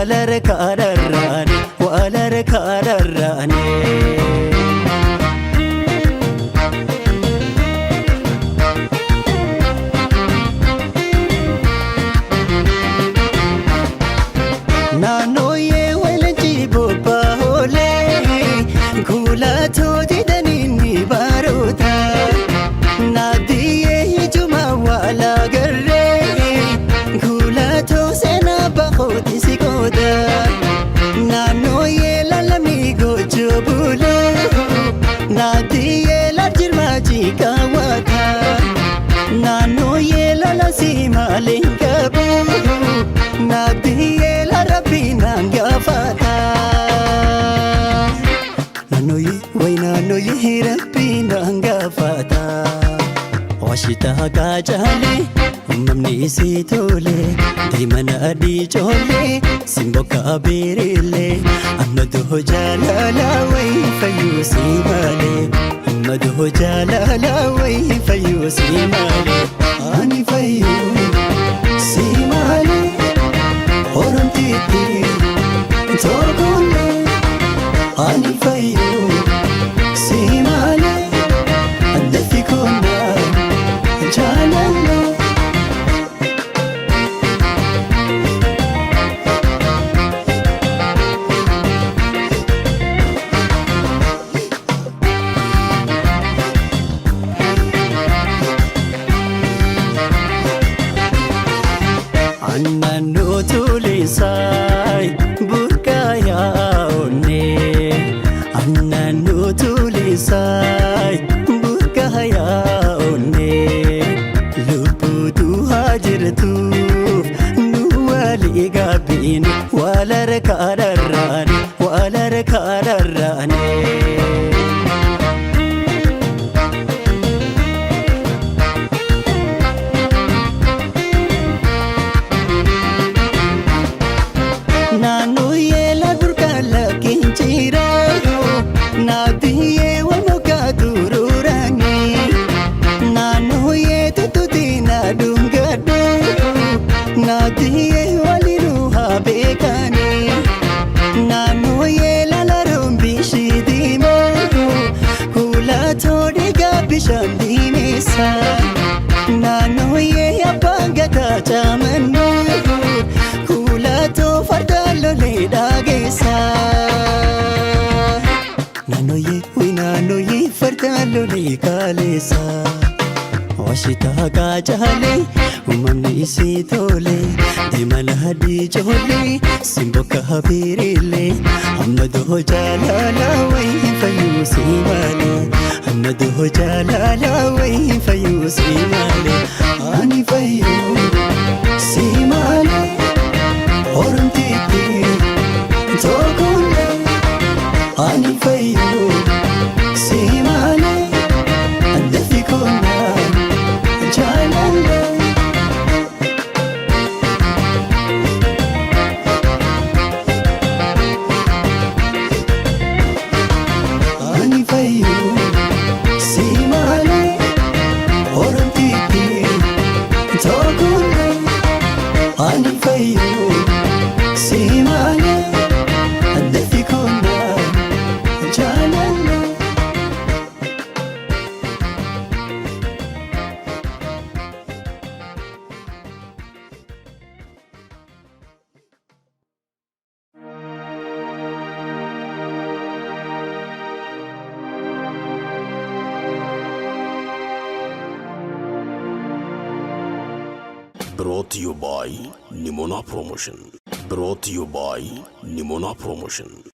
walarkaararraane naannooyee walanjii bobba'oolee kuulatoo jedhanii baroota naabdiyyee ijuma waalaa garree kuulatoo seenaa bakooti si gooda naannooyee lalamii gochoo bulee naabdiyyee larjirmaajii kaawwata naannooyee lalasii maaliin qabu naabdiyyee larabbiinaan gaafata naannooyee rabbiinaan gaafata washitaa kaajaalee uumamni isii tolee daa'imman adii ijoollee simbokka abeereellee ammadoo jaalalaa wayii fayyuu si malee ammadoo jaalalaa wayii fayyuu si malee ani fayyuu si malee oromtiitti toogolee ani fayyuu si malee addafi koonaa jaalallee. Naannoo tulisaay burqaayaa onnee naannoo tulisaay burqaayaa onnee lubbuu du'aa jirtuuf nu walii gaabbiin walarkaararraane walarkaararraane. naannooyee laburkaan lakkiin jiraayoo naabdiyyee walmokaa turuuraanii naannooyee tuttutiin aduun gadhoo naabdiyyee waliinuu haa beekanii naannooyee lalaroon bishii diimoo kuulatoo dhiigaa bishaan diimeessa naannooyee abbaan gataa caamannoo kuulatoo fardaan lolee dhaageessa naannooyee fardaan lolee kaaleessa washitaa kaajaalee uumamni isii tolee daa'imman adii ijoollee simbokka abeereellee ammadoo jaalalaa wayii fayyuu si malee ammadoo jaalalaa wayii fayyuu si malee ani fayyuu si malee. Oromtiitti toogolee ani fayyuu si malee addafi koonaa jaalallee. Ani fayyuu si malee oromtiitti toogolee ani fayyuu. Si malee addafi koonaa jaalallee. Brought to you by Nimona Promotion. Brought to you by Nimona Promotion.